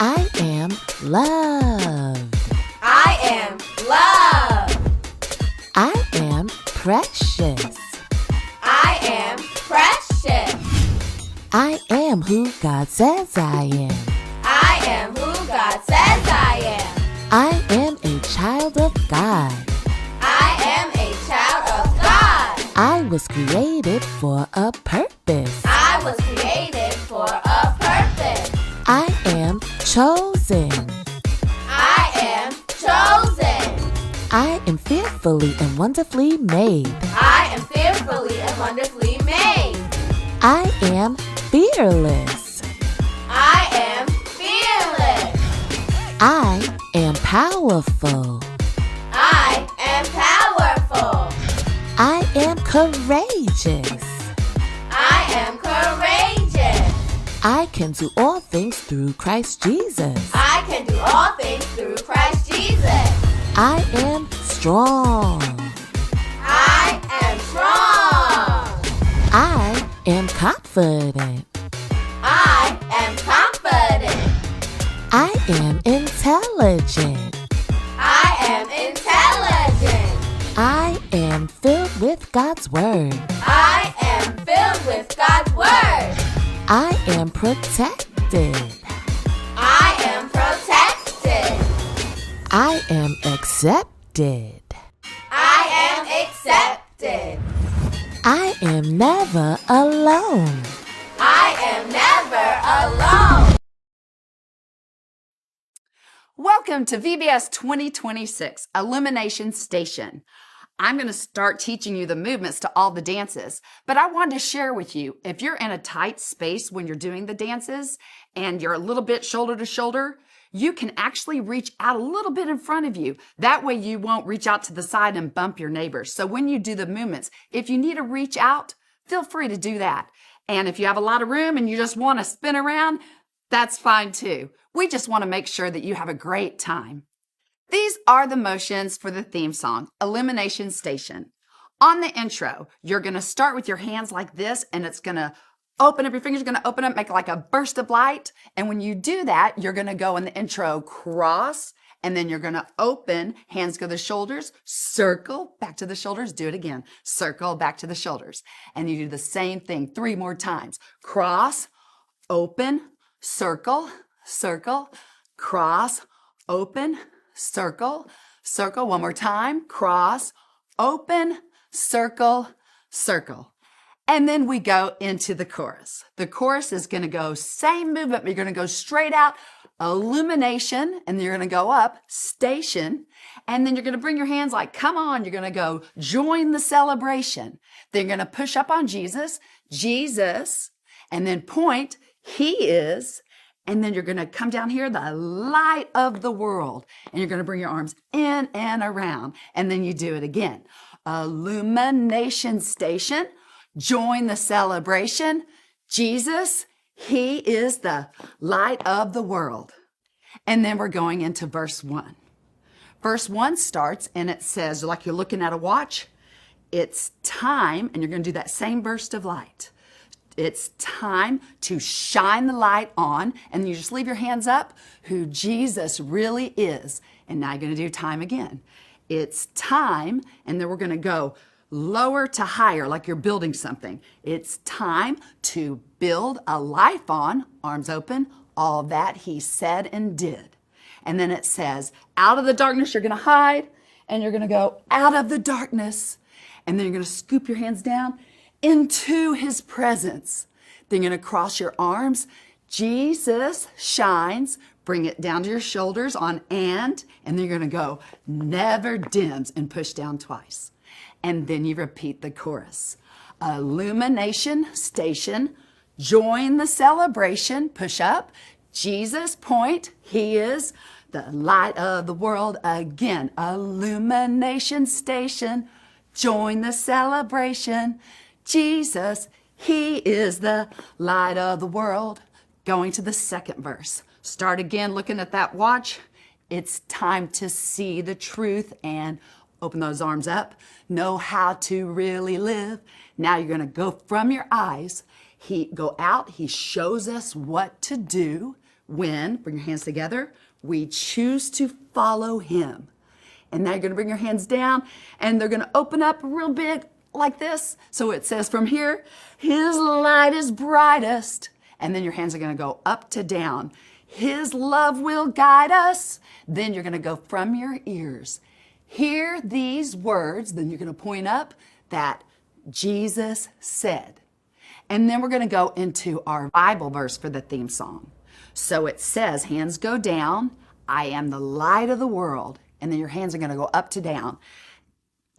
I am loved. I am loved. I am precious. I am precious. I am who God says I am. I am who God says I am. I am a child of God. I am a child of God. I was created for a purpose. I was created for a purpose. I am chosen. I am chosen. I am fearfully and wonderfully made. I am fearfully and wonderfully made. I am fearless. I am fearless. I am powerful. I am powerful. I am courageous. I am courageous. I can do all things through Christ Jesus. I can do all things through Christ Jesus. I am strong. I am strong. I am confident. I am confident. I am intelligent. I am intelligent. I am filled with God's Word. I am filled with God's Word. I am protected. I am protected. I am accepted. I am accepted. I am never alone. I am never alone. Welcome to VBS 2026 Illumination Station. I'm going to start teaching you the movements to all the dances, but I wanted to share with you, if you're in a tight space when you're doing the dances and you're a little bit shoulder to shoulder, you can actually reach out a little bit in front of you. That way you won't reach out to the side and bump your neighbors. So when you do the movements, if you need to reach out, feel free to do that. And if you have a lot of room and you just want to spin around, that's fine too. We just want to make sure that you have a great time. These are the motions for the theme song, Illumination Station. On the intro, you're going to start with your hands like this, and it's going to open up, your fingers are going to open up, make like a burst of light. And when you do that, you're going to go in the intro cross, and then you're going to open, hands go to the shoulders, circle, back to the shoulders, do it again, circle, back to the shoulders. And you do the same thing 3 more times. Cross, open, circle, circle, cross, open, circle, circle. One more time. Cross, open, circle, circle. And then we go into the chorus. The chorus is going to go same movement, but you're going to go straight out, illumination, and then you're going to go up, station, and then you're going to bring your hands like, come on, you're going to go join the celebration. Then you're going to push up on Jesus, Jesus, and then point, he is. And then you're going to come down here, the light of the world. And you're going to bring your arms in and around. And then you do it again. Illumination station. Join the celebration. Jesus, he is the light of the world. And then we're going into verse 1. Verse 1 starts and it says, like you're looking at a watch, it's time, and you're going to do that same burst of light. It's time to shine the light on, and you just leave your hands up, who Jesus really is. And now you're going to do time again. It's time, and then we're going to go lower to higher, like you're building something. It's time to build a life on, arms open, all that he said and did. And then it says, out of the darkness, you're going to hide, and you're going to go out of the darkness. And then you're going to scoop your hands down into his presence. Then you're going to cross your arms. Jesus shines. Bring it down to your shoulders on and then you're going to go never dims and push down twice. And then you repeat the chorus. Illumination station. Join the celebration. Push up. Jesus point. He is the light of the world. Again, illumination station. Join the celebration. Jesus, he is the light of the world. Going to the second verse. Start again looking at that watch. It's time to see the truth and open those arms up. Know how to really live. Now you're going to go from your eyes. Go out. He shows us what to do. when, bring your hands together, we choose to follow him. And now you're going to bring your hands down and they're going to open up real big like this. So it says from here, his light is brightest. And then your hands are going to go up to down. His love will guide us. Then you're going to go from your ears. Hear these words. Then you're going to point up that Jesus said. And then we're going to go into our Bible verse for the theme song. So it says, hands go down. I am the light of the world. And then your hands are going to go up to down.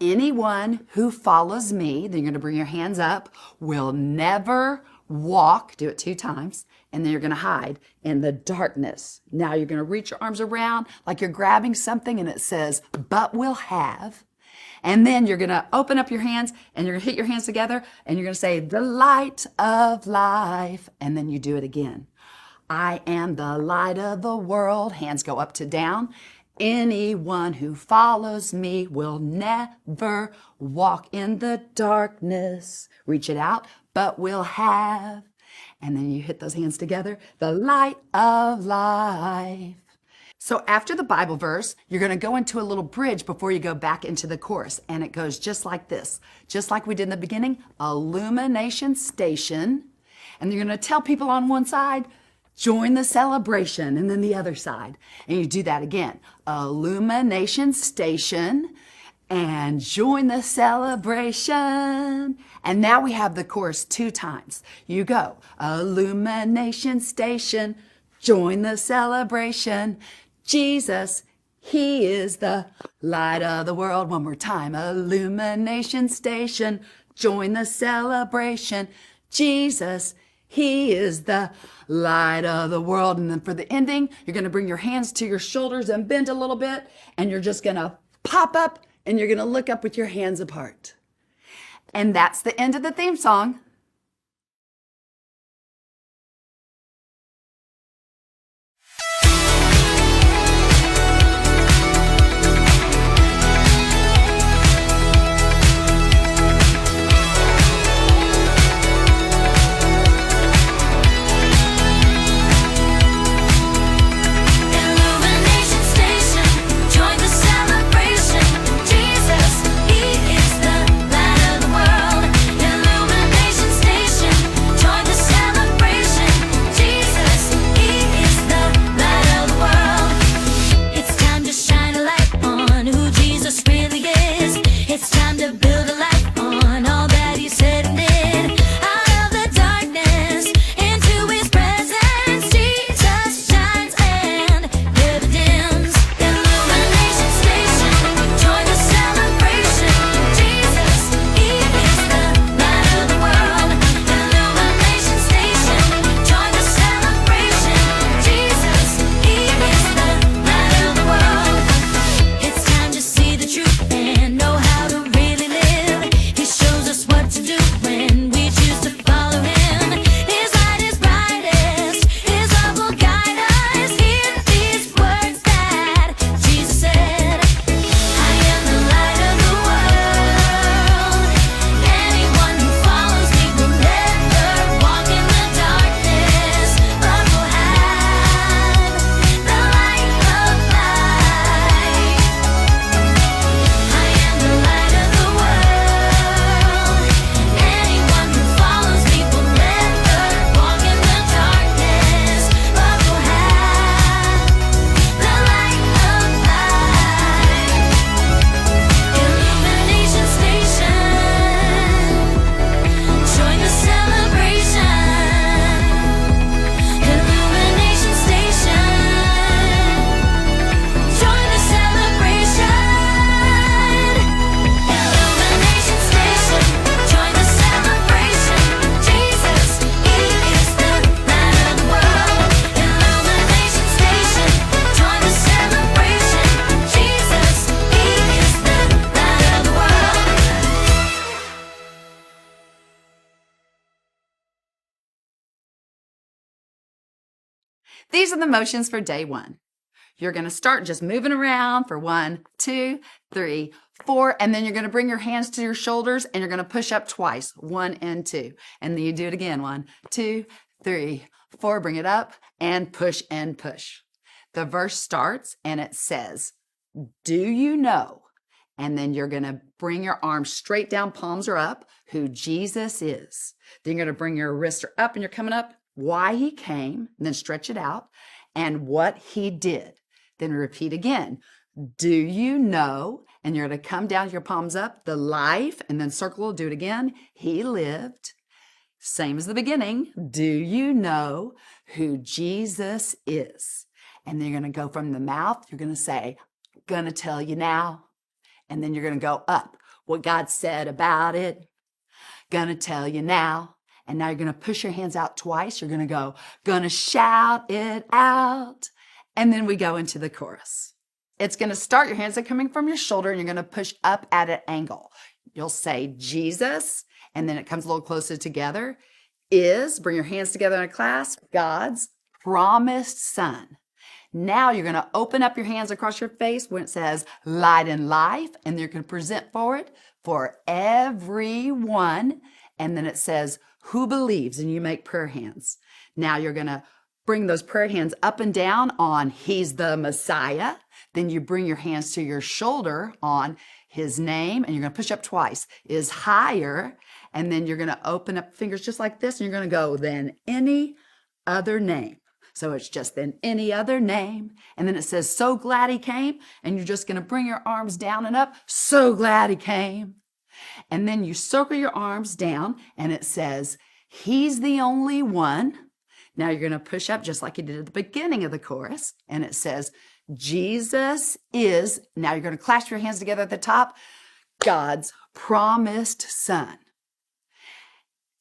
Anyone who follows me, then you're going to bring your hands up, will never walk, do it 2 times, and then you're going to hide in the darkness. Now you're going to reach your arms around like you're grabbing something and it says, but will have. And then you're going to open up your hands and you're going to hit your hands together and you're going to say, the light of life. And then you do it again. I am the light of the world. Hands go up to down. Anyone who follows me will never walk in the darkness. Reach it out, but will have. And then you hit those hands together, the light of life. So after the Bible verse, you're going to go into a little bridge before you go back into the chorus. And it goes just like this, just like we did in the beginning, illumination station. And you're going to tell people on one side, join the celebration, and then the other side. And you do that again. Illumination station, and join the celebration. And now we have the chorus 2 times. You go, illumination station, join the celebration. Jesus, he is the light of the world. One more time, illumination station, join the celebration. Jesus, he is the light of the world. And then for the ending, you're going to bring your hands to your shoulders and bend a little bit. And you're just going to pop up and you're going to look up with your hands apart. And that's the end of the theme song. These are the motions for day 1. You're going to start just moving around for 1, 2, 3, 4, and then you're going to bring your hands to your shoulders and you're going to push up twice, 1 and 2. And then you do it again, 1, 2, 3, 4, bring it up, and push and push. The verse starts and it says, do you know? And then you're going to bring your arms straight down, palms are up, who Jesus is. Then you're going to bring your wrists up and you're coming up, why he came, and then stretch it out, and what he did. Then repeat again. Do you know? And you're going to come down with your palms up, the life, and then circle, do it again. He lived. Same as the beginning. Do you know who Jesus is? And then you're going to go from the mouth. You're going to say, gonna tell you now. And then you're going to go up. What God said about it. Gonna tell you now. And now you're going to push your hands out twice. You're going to go, gonna shout it out. And then we go into the chorus. It's going to start, your hands are coming from your shoulder, and you're going to push up at an angle. You'll say Jesus, and then it comes a little closer together. Is, bring your hands together in a clasp, God's promised son. Now you're going to open up your hands across your face when it says light and life, and you're going to present forward for everyone. And then it says who believes, and you make prayer hands. Now you're going to bring those prayer hands up and down on he's the Messiah. Then you bring your hands to your shoulder on his name, and you're going to push up twice, is higher. And then you're going to open up fingers just like this, and you're going to go, then any other name. So it's just then any other name. And then it says, so glad he came. And you're just going to bring your arms down and up. So glad he came. And then you circle your arms down and it says, he's the only one. Now you're going to push up just like you did at the beginning of the chorus. And it says, Jesus is, now you're going to clasp your hands together at the top, God's promised son.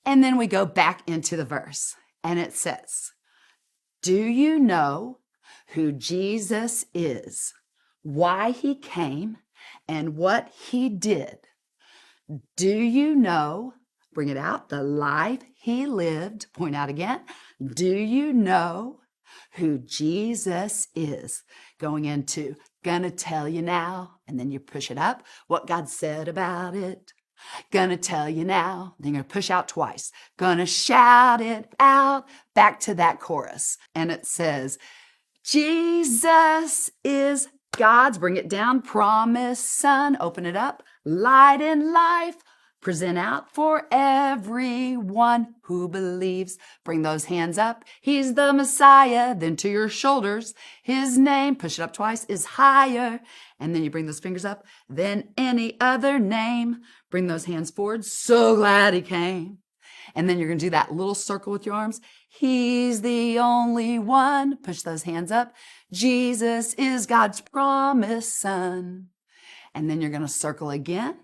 And then we go back into the verse and it says, do you know who Jesus is, why he came, and what he did? Do you know, bring it out, the life he lived, point out again. Do you know who Jesus is? Going into, gonna tell you now, and then you push it up, what God said about it. Gonna tell you now. Then you're gonna push out twice. Gonna shout it out. Back to that chorus. And it says, Jesus is God's, bring it down, promised son. Open it up. Light and life. Present out for everyone who believes. Bring those hands up. He's the Messiah. Then to your shoulders. His name, push it up twice, is higher. And then you bring those fingers up. Then any other name. Bring those hands forward. So glad he came. And then you're going to do that little circle with your arms. He's the only one. Push those hands up. Jesus is God's promised son. And then you're going to circle again.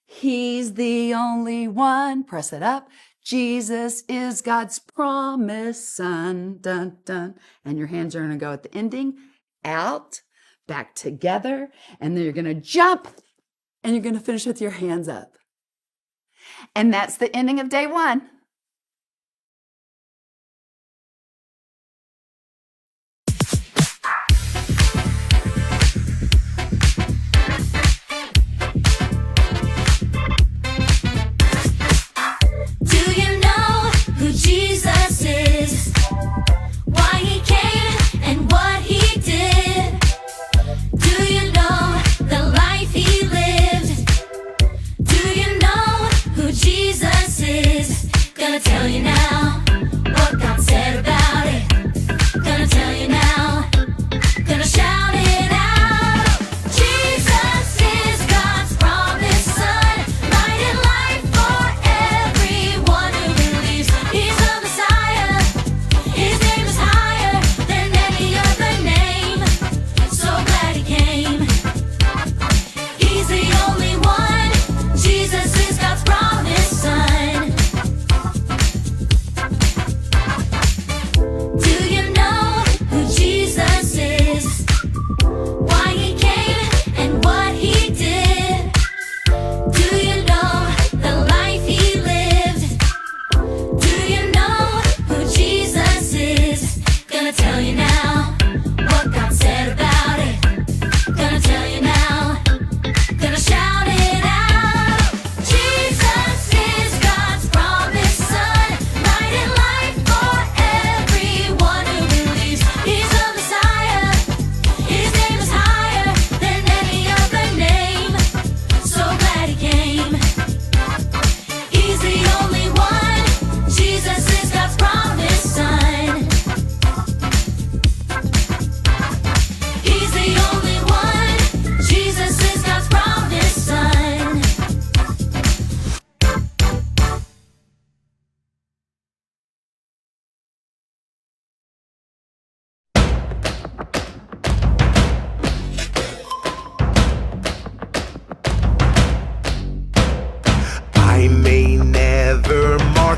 He's the only one. Press it up. Jesus is God's promised son. Dun, dun. And your hands are going to go at the ending. Out. Back together. And then you're going to jump. And you're going to finish with your hands up. And that's the ending of day 1. Jesus is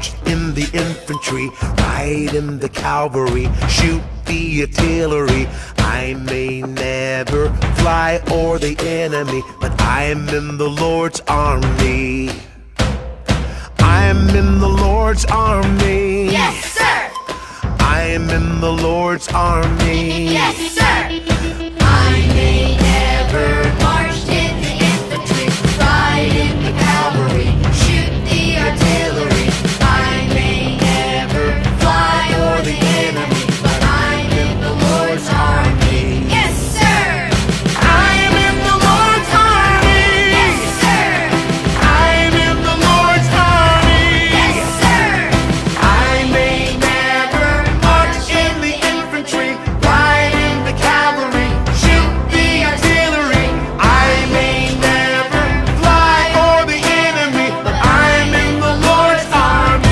march in the infantry, ride in the cavalry, shoot the artillery. I may never fly o'er the enemy, but I'm in the Lord's army. I'm in the Lord's army. Yes, sir. I'm in the Lord's army. Yes, sir. I may never march in the infantry, ride in the cavalry, shoot the artillery. I may never fly o'er the enemy, but I'm in the Lord's army. Yes, sir. I'm in the Lord's army. Yes, sir. I'm in the Lord's army. Yes, sir. I may never march in the infantry, ride in the cavalry, shoot the artillery. I may never fly o'er the enemy, but I'm in the Lord's army.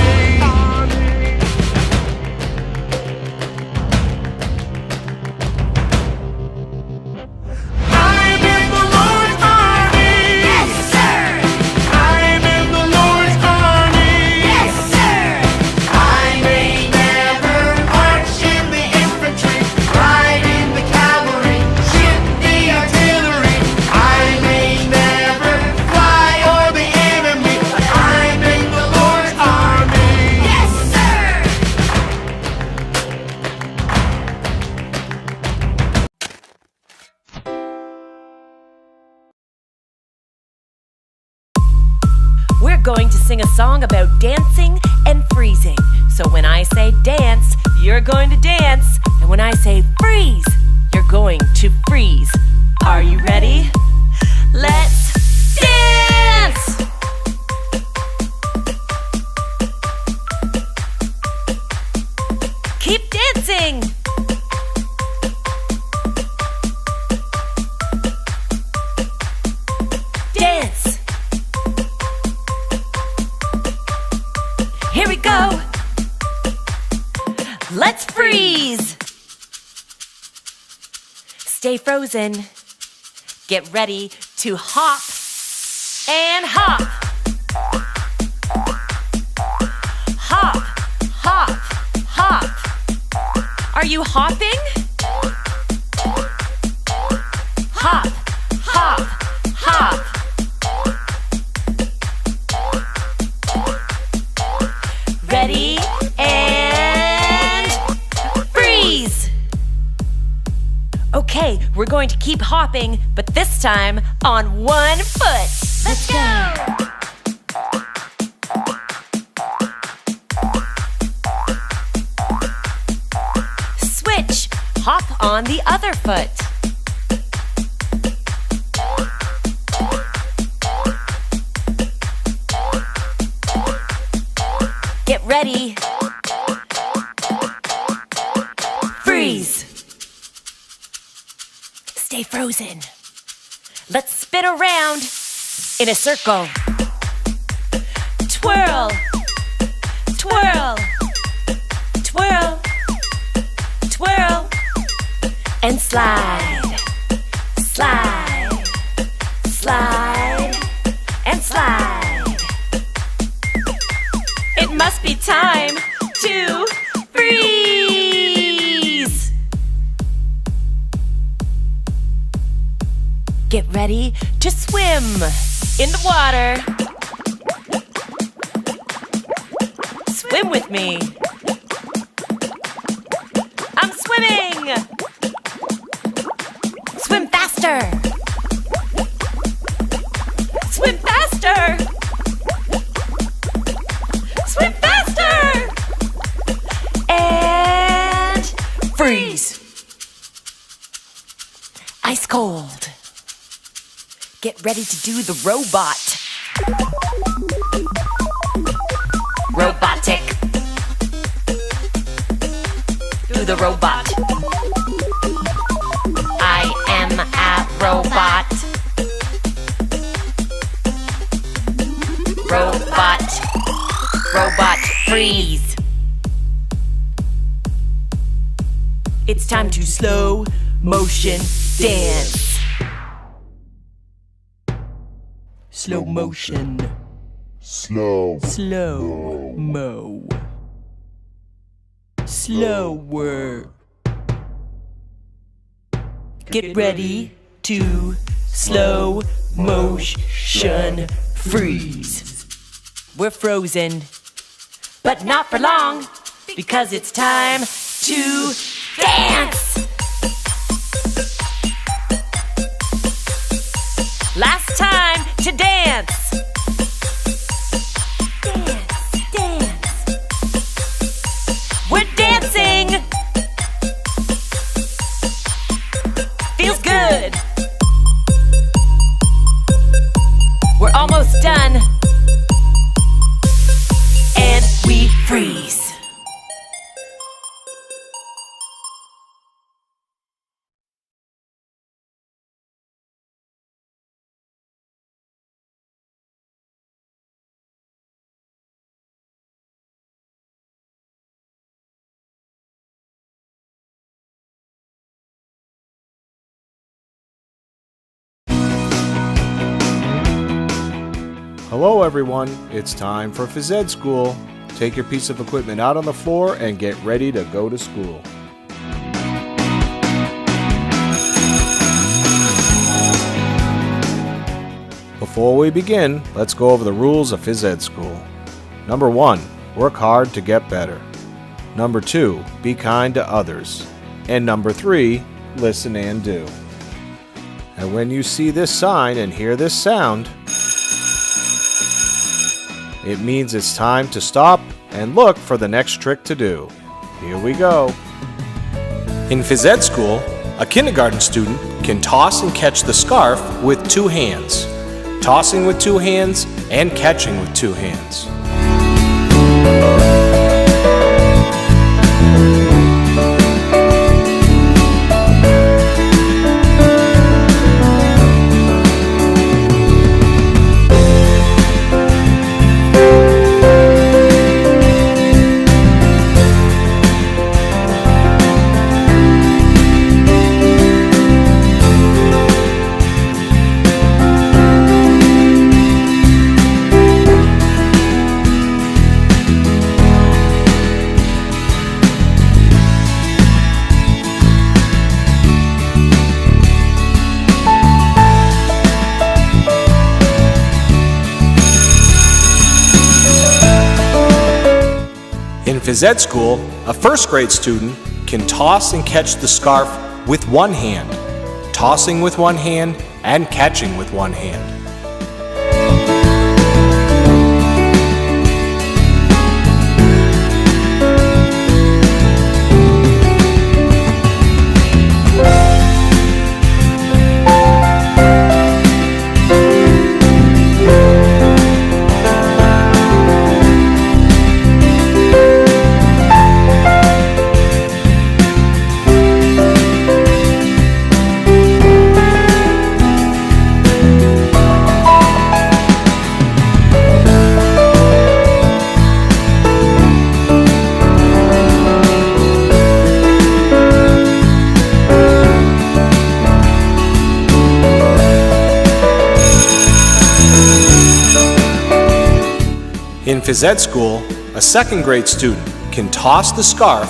I'm in the Lord's army. Yes, sir. I'm in the Lord's army. Yes, sir. I may never march in the infantry, ride in the cavalry, shoot the artillery. I may never fly o'er the enemy, but I'm in the Lord's army. Yes, sir. We're going to sing a song about dancing and freezing. So when I say dance, you're going to dance. And when I say freeze, you're going to freeze. Are you ready? Let's dance! Keep dancing! Dance! Here we go! Let's freeze! Stay frozen. Get ready to hop and hop. Hop, hop, hop. Are you hopping? Hop, hop, hop. Ready and freeze! Okay, we're going to keep hopping, but this time on one foot. Let's go! Switch, hop on the other foot. Get ready. Freeze. Stay frozen. Let's spin around in a circle. Twirl, twirl, twirl, twirl, and slide, slide, slide, and slide. It must be time to freeze! Get ready to swim in the water. Swim with me. I'm swimming! Swim faster! Swim faster! Swim faster! And freeze! Ice cold. Get ready to do the robot. Robotic. Do the robot. I am a robot. Robot. Robot, freeze. It's time to slow motion dance. Slow motion. Slow. Slow-mo. Slower. Get ready to slow motion freeze. We're frozen, but not for long, because it's time to dance. Last time to dance. Dance, dance. We're dancing. Feels good. We're almost done. And we freeze. Hello everyone, it's time for phys ed school. Take your piece of equipment out on the floor and get ready to go to school. Before we begin, let's go over the rules of phys ed school. Number 1, work hard to get better. Number 2, be kind to others. And number 3, listen and do. And when you see this sign and hear this sound, it means it's time to stop and look for the next trick to do. Here we go. In phys ed school, a kindergarten student can toss and catch the scarf with 2 hands, tossing with 2 hands and catching with 2 hands. In phys ed school, a first grade student can toss and catch the scarf with 1 hand, tossing with 1 hand and catching with 1 hand. In phys ed school, a second grade student can toss the scarf,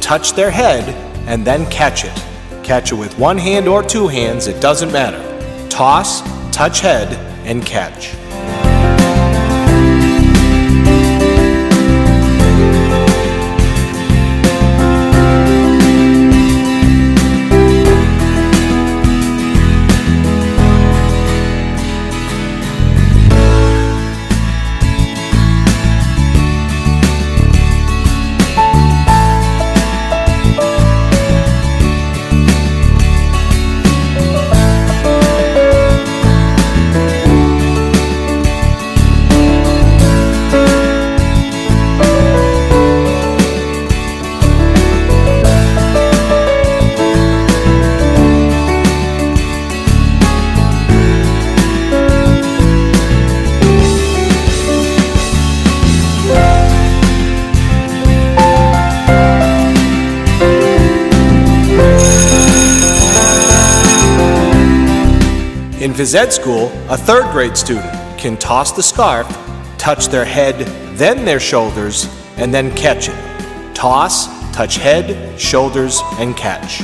touch their head, and then catch it. Catch it with 1 hand or 2 hands, it doesn't matter. Toss, touch head, and catch. In phys ed school, a third grade student can toss the scarf, touch their head, then their shoulders, and then catch it. Toss, touch head, shoulders, and catch.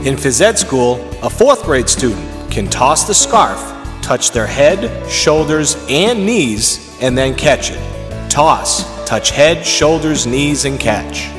In phys ed school, a 4th grade student can toss the scarf, touch their head, shoulders, and knees, and then catch it. Toss, touch head, shoulders, knees, and catch.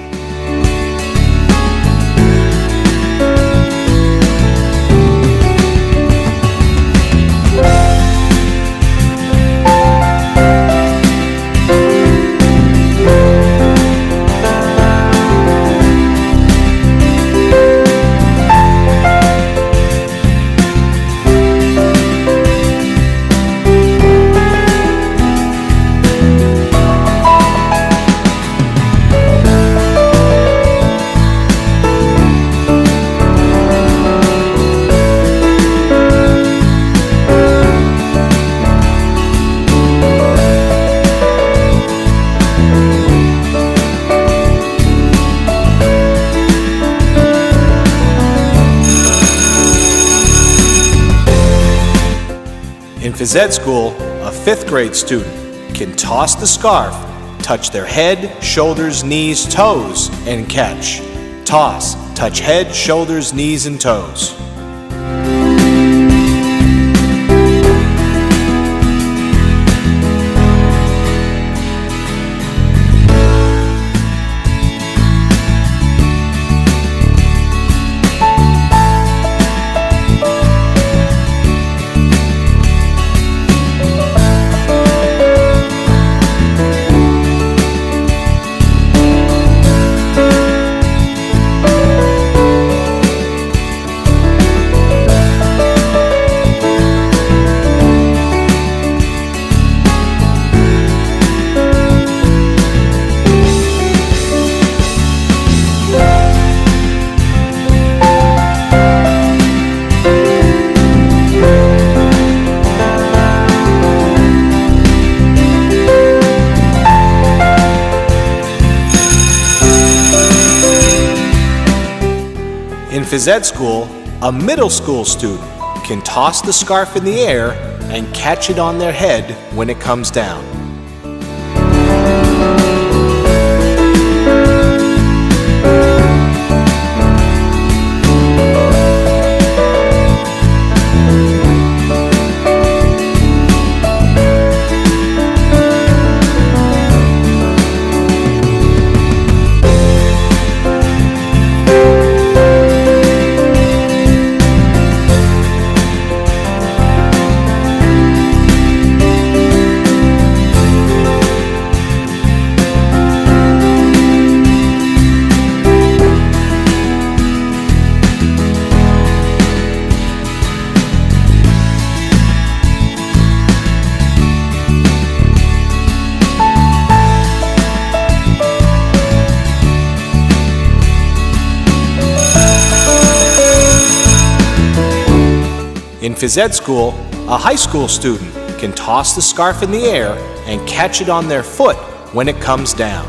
In phys ed school, a 5th grade student can toss the scarf, touch their head, shoulders, knees, toes, and catch. Toss, touch head, shoulders, knees, and toes. In phys ed school, a middle school student can toss the scarf in the air and catch it on their head when it comes down. In phys ed school, a high school student can toss the scarf in the air and catch it on their foot when it comes down.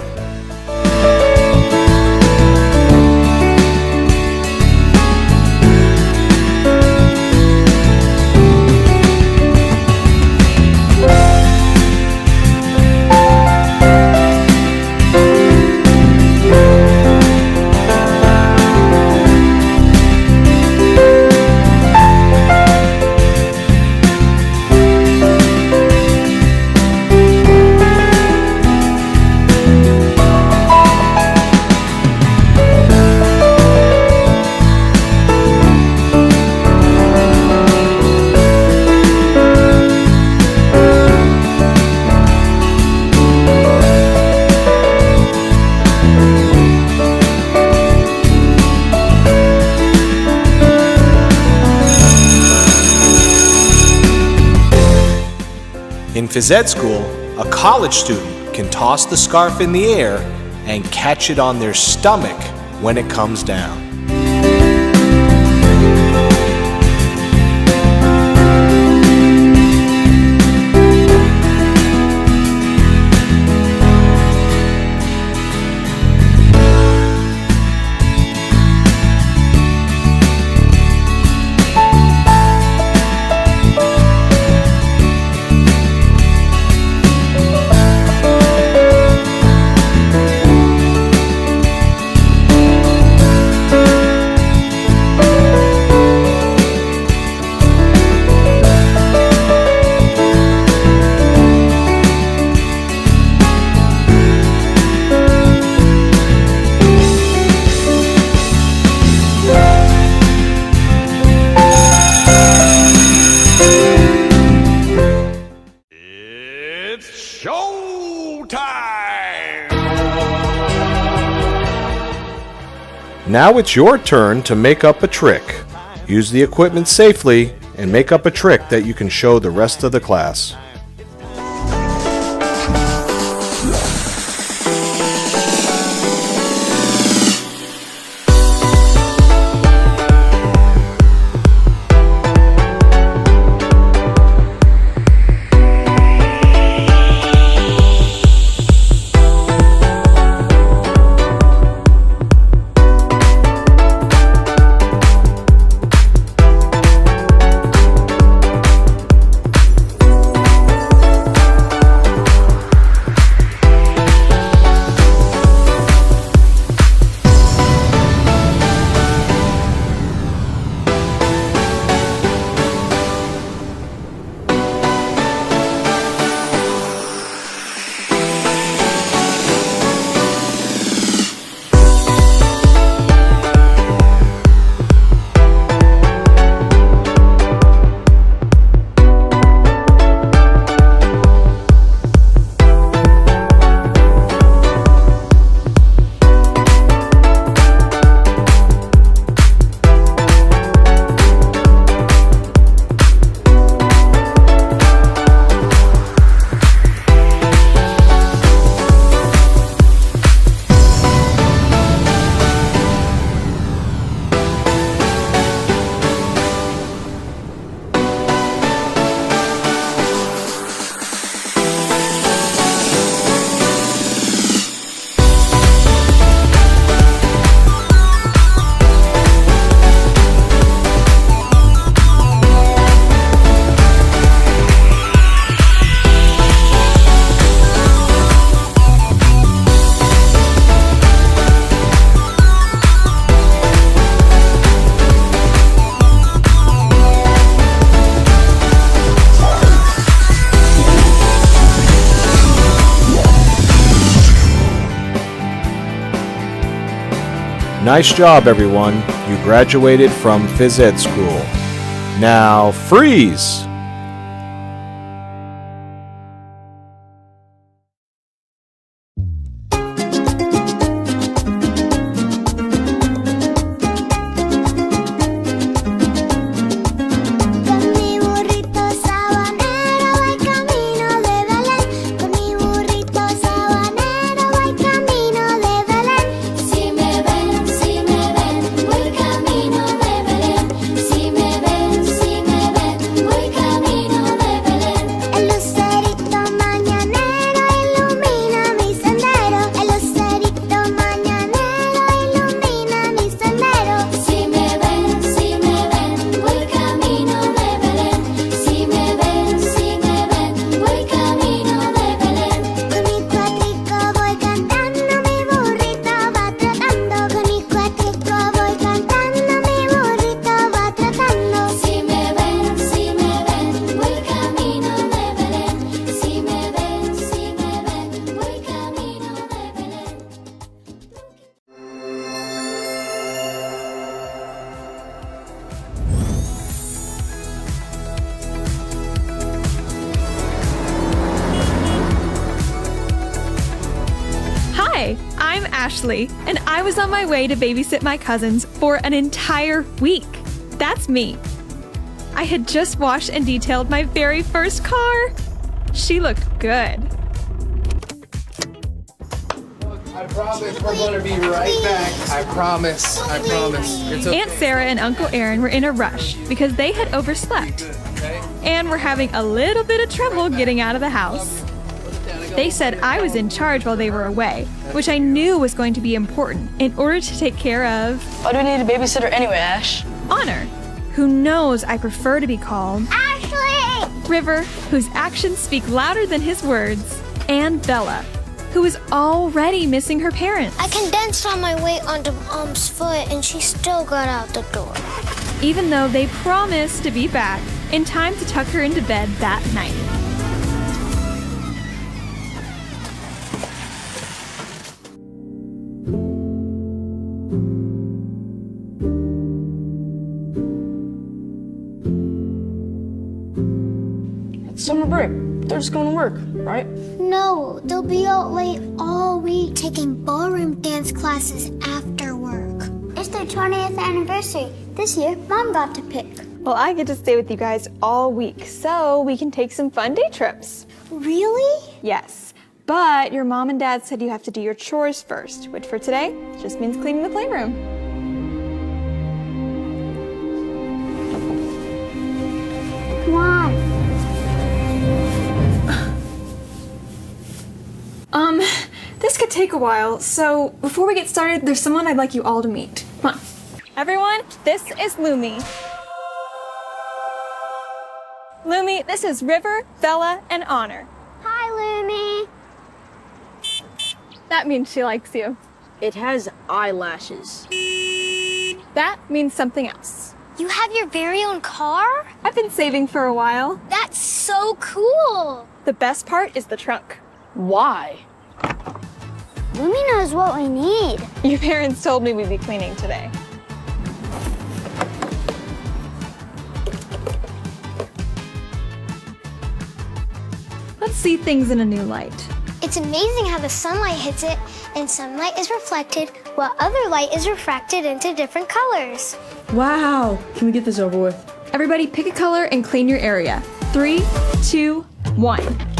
Phys Ed School, a college student can toss the scarf in the air and catch it on their stomach when it comes down. Now it's your turn to make up a trick. Use the equipment safely and make up a trick that you can show the rest of the class. Nice job, everyone. You graduated from Phys Ed School. Now, freeze! Hi, I'm Ashley, and I was on my way to babysit my cousins for an entire week. That's me. I had just washed and detailed my very first car. She looked good. I promise we're going to be right back. I promise. It's okay. Aunt Sarah and Uncle Aaron were in a rush because they had overslept and were having a little bit of trouble getting out of the house. They said I was in charge while they were away, which I knew was going to be important in order to take care of... Why do we need a babysitter anyway, Ash? Honor, who knows I prefer to be called... Ashley! River, whose actions speak louder than his words, and Bella, who was already missing her parents. I condensed all my weight onto Mom's foot and she still got out the door. Even though they promised to be back in time to tuck her into bed that night. It's summer break. They're just going to work, right? No, they'll be out late all week taking ballroom dance classes after work. It's their 20th anniversary. This year, Mom got to pick. Well, I get to stay with you guys all week, so we can take some fun day trips. Really? Yes, but your mom and dad said you have to do your chores first, which for today just means cleaning the playroom. Come on. This could take a while, so before we get started, there's someone I'd like you all to meet. Come on. Everyone, this is Lumi. Lumi, this is River, Bella, and Honor. Hi, Lumi. That means she likes you. It has eyelashes. That means something else. You have your very own car? I've been saving for a while. That's so cool. The best part is the trunk. Why? Lumi knows what we need. Your parents told me we'd be cleaning today. Let's see things in a new light. It's amazing how the sunlight hits it and sunlight is reflected while other light is refracted into different colors. Wow. Can we get this over with? Everybody pick a color and clean your area. 3, 2, 1.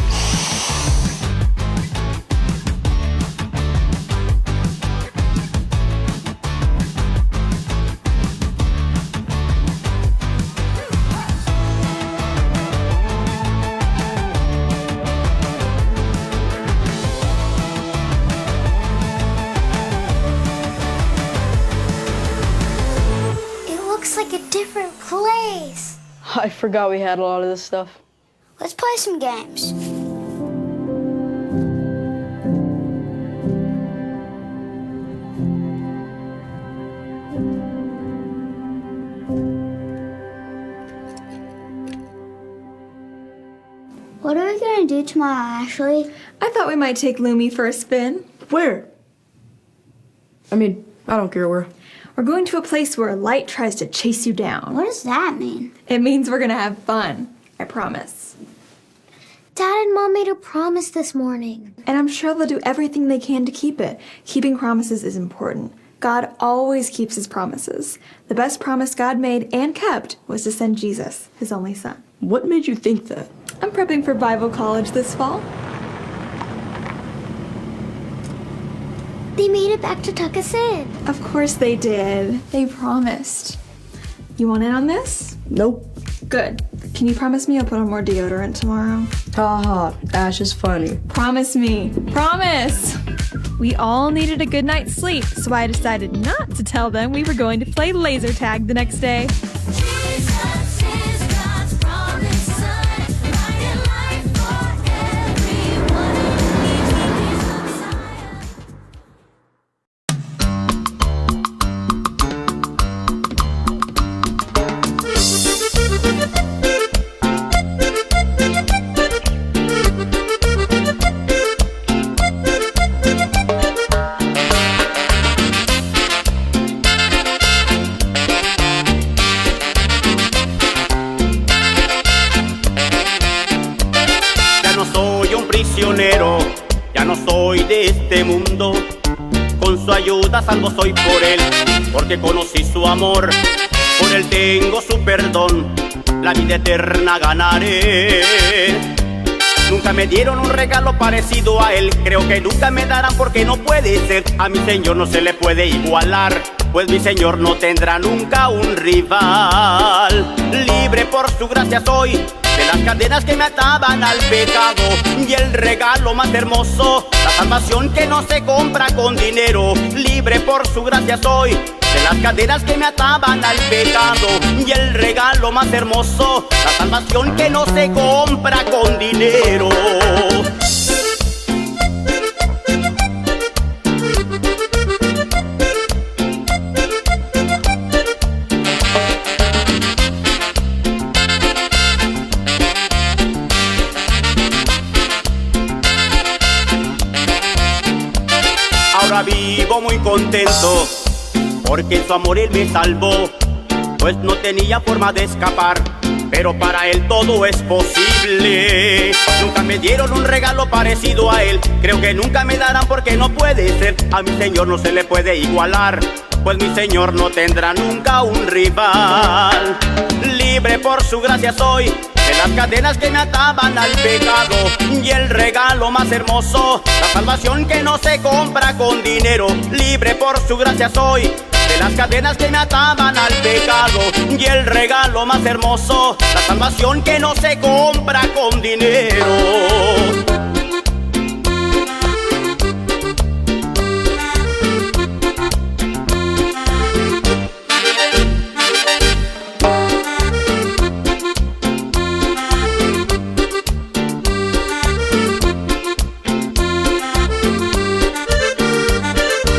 Different place. I forgot we had a lot of this stuff. Let's play some games. What are we gonna do tomorrow, Ashley? I thought we might take Lumi for a spin. Where? I mean, I don't care where. We're going to a place where a light tries to chase you down. What does that mean? It means we're gonna have fun. I promise. Dad and Mom made a promise this morning. And I'm sure they'll do everything they can to keep it. Keeping promises is important. God always keeps his promises. The best promise God made and kept was to send Jesus, his only son. What made you think that? I'm prepping for Bible college this fall. They made it back to tuck us in. Of course they did. They promised. You want in on this? Nope. Good. Can you promise me you'll put on more deodorant tomorrow? Haha, Ash is funny. Promise me. Promise! We all needed a good night's sleep, so I decided not to tell them we were going to play laser tag the next day. Ya no soy de este mundo, con su ayuda salvo soy por él, porque conocí su amor, por él tengo su perdón, la vida eterna ganaré. Nunca me dieron un regalo parecido a él. Creo que nunca me darán porque no puede ser. A mi Señor no se le puede igualar, pues mi Señor no tendrá nunca un rival. Libre por su gracia soy de las cadenas que me ataban al pecado, y el regalo más hermoso, la salvación que no se compra con dinero. Libre por su gracia soy de las cadenas que me ataban al pecado, y el regalo más hermoso, la salvación que no se compra con dinero. Ahora vivo muy contento porque en su amor Él me salvó, pues no tenía forma de escapar, pero para Él todo es posible. Nunca me dieron un regalo parecido a Él, creo que nunca me darán porque no puede ser. A mi Señor no se le puede igualar, pues mi Señor no tendrá nunca un rival. Libre por su gracia soy de las cadenas que me ataban al pecado, y el regalo más hermoso, la salvación que no se compra con dinero. Libre por su gracia soy de las cadenas que me ataban al pecado, y el regalo más hermoso, la salvación que no se compra con dinero.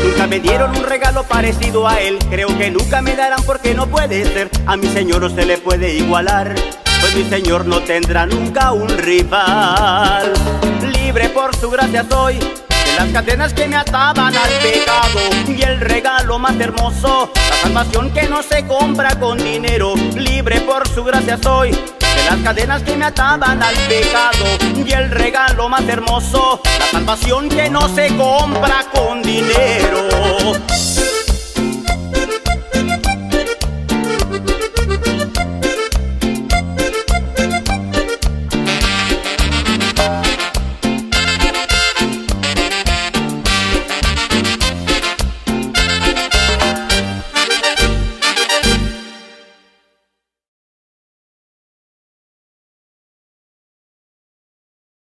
Nunca me dieron un regalo parecido a Él, creo que nunca me darán porque no puede ser. A mi Señor no se le puede igualar, pues mi Señor no tendrá nunca un rival. Libre por su gracia soy de las cadenas que me ataban al pecado, y el regalo más hermoso, la salvación que no se compra con dinero. Libre por su gracia soy de las cadenas que me ataban al pecado, y el regalo más hermoso, la salvación que no se compra con dinero.